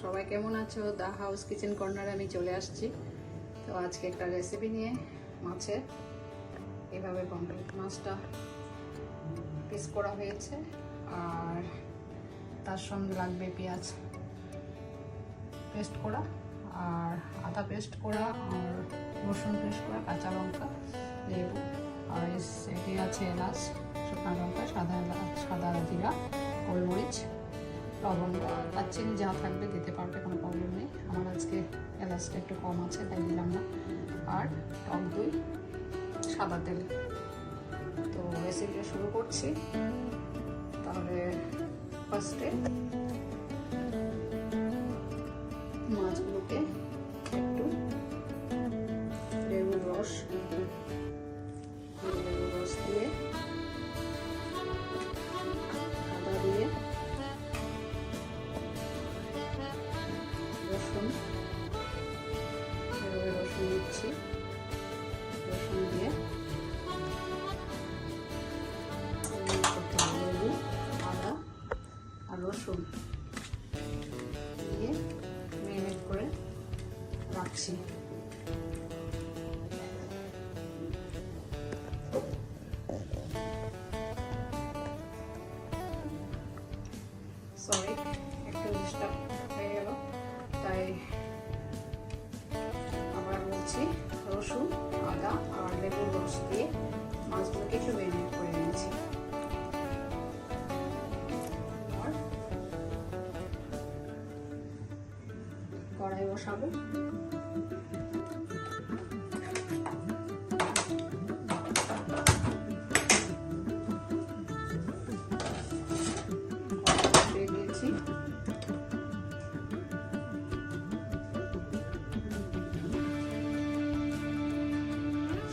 সবাই কেমন আছো? দা হাউস কিচেন কর্নারে আমি চলে আসছি। তো আজকে একটা রেসিপি নিয়ে, মাছের এভাবে পমফ্রেট মাছটা পিস করা হয়েছে, আর তার সঙ্গে লাগবে পেঁয়াজ পেস্ট করা, আর আদা পেস্ট করা, আর রসুন পেস্ট করা, কাঁচা লঙ্কা, লেবু, আর এটি আছে এলাচ, শুকনো লঙ্কা, সাদা জিরা, গোলমরিচ, লবঙ্গ আর চিনি যা থাকবে দিতে পারবে, কোনো প্রবলেম নেই। আমার আজকে এলাচটা একটু কম আছে তাই দিলাম না। আর টক দই, সাদা তেল। তো রেসিপিটা শুরু করছি। তাহলে ফার্স্টে মাছগুলোকে একটু লেবুর রস দিয়ে, আদা দিয়ে, রসুন দিচ্ছি, রসুন দিয়ে লেবু, আদা আর রসুন দিয়ে ম্যারিনেট করে রাখছি। সরি, একটু ডিস্টার্ব হয়ে গেল, তাই আবার বলছি। রসুন, আদা আর লেবুর রস দিয়ে মাছগুলোকে একটু ম্যারিনেট করে নিয়েছি। আর কড়াই বসাবো।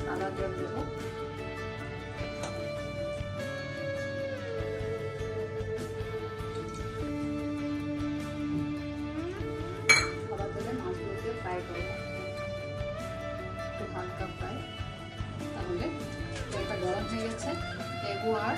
সাদা তেল দেবো, সাদা তেলে মাছগুলোকে ফ্রাই করবো, একটু হালকা ফ্রাই। তাহলে তেলটা গরম হয়ে গেছে। লেবু আর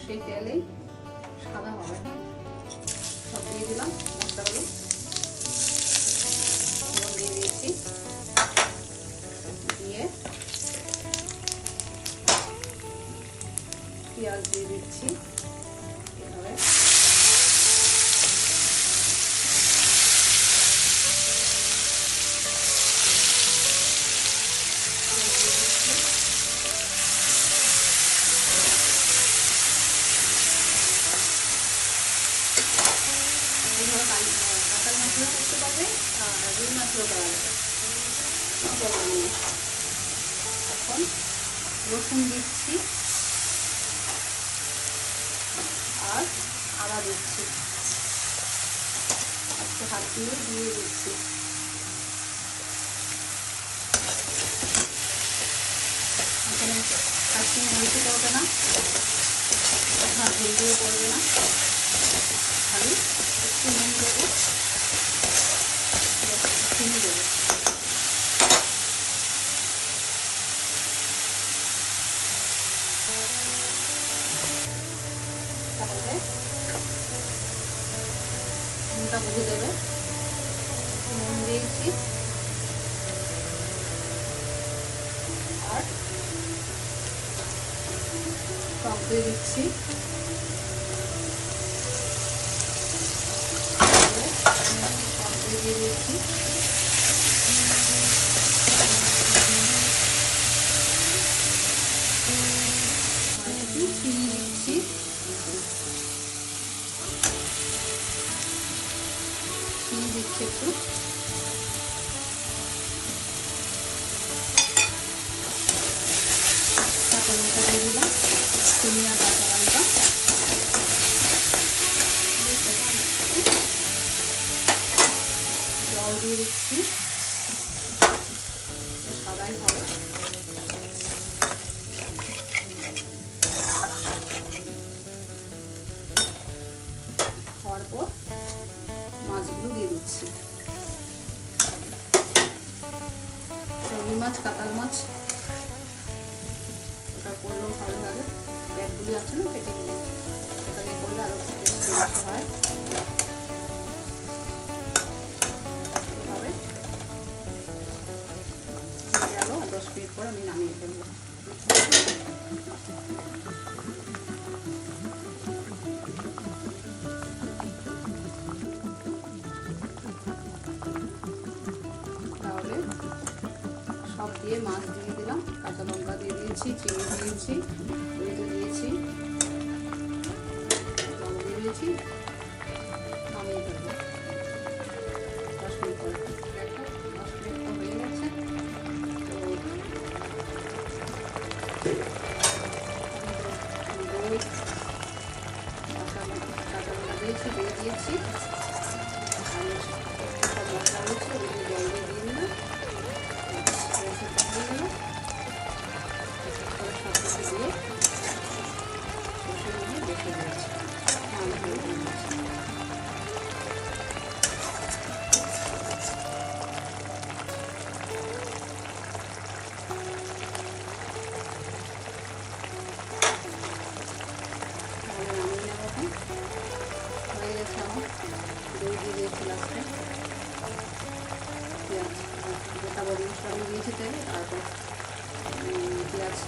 সেই তেলেই সাদা হবে, সব দিয়ে দিলাম। মশলাগুলো দিয়ে দিয়েছি, দিয়ে পেঁয়াজ দিয়ে দিচ্ছি এভাবে। কাঁচা মাছগুলো করতে পারবে, আর রুই মাছগুলো করা যাবে। এখন রসুন দিচ্ছি আর আদা দিচ্ছি, একটু হাত দিয়ে দিচ্ছি। এখানে কাশ্মীরি মরিচও পড়বে না, হাত দিয়ে পড়বে না, খালি একটু নুন দেবো, চিনি দেবো। তাহলে নুনটা বুঝে দেবে। নুন দিয়েছি আর টক দিয়ে দিচ্ছি, দিয়ে দিয়েছি। মাছ, কাতাল মাছ, ওটা করলেও ভালো লাগে। পেটগুলি আছে না, পেটে গেলে সেটা দিয়ে করলে আরও বেশি হয়। এভাবে গেল, 10 মিনিট পর আমি নামিয়ে ফেলবো। তাহলে সব দিয়ে মাছ দিয়ে দিলাম, কাঁচা লঙ্কা দিয়ে দিয়েছি, চিনি দিয়েছি, হলুদ দিয়েছি, লবণ দিয়ে দিয়েছি, নামিয়ে ফেলবো 10 মিনিট পরে। 10 মিনিট তো হয়ে গেছে। কাঁচা লঙ্কা দিয়েছি, দিয়ে দিয়েছি, আমি সব মশলা রয়েছে ওগুলো জল দিয়ে দিয়ে দিলাম। হয়ে গেছে আমার, দই দিয়ে দিয়েছি লাস্টে, পেঁয়াজ গোটা গরম মশলা আমি দিয়েছি তেলে, তারপর পেঁয়াজ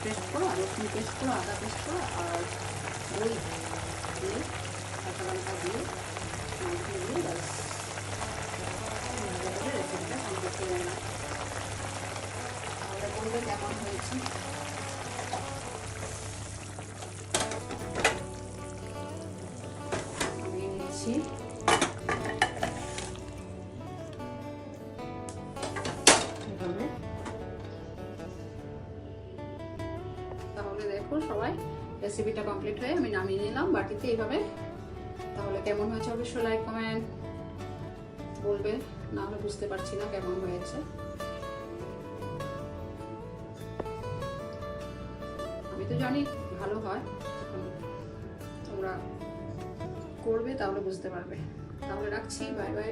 পেস্ট করো, রসুন পেস্ট করো, আদা পেস্ট করো, আর দই দিয়ে কাঁচা লঙ্কা দিয়ে মাংস দিয়ে ব্যাস রেসিপিটা কমপ্লিট করে নিলাম। তাহলে বলবে কেমন হয়েছে। আমি নিয়েছি তাহলে দেখো সবাই, রেসিপিটা কমপ্লিট হয়ে আমি নামিয়ে নিলাম বাটিতে এইভাবে। তাহলে কেমন হয়েছে অবশ্যই লাইক কমেন্ট বলবে, না হলে বুঝতে পারছি না কেমন হয়েছে। আমি তো জানি ভালো হয়, তোমরা করবে তাহলে বুঝতে পারবে। তাহলে রাখছি, বাই বাই।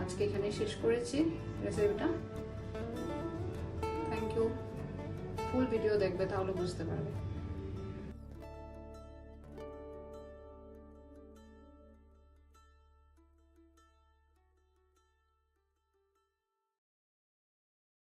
আজকে এখানে শেষ করেছি রেসিপিটা। Thank you. ফুল ভিডিও দেখবে তাহলে বুঝতে পারবে।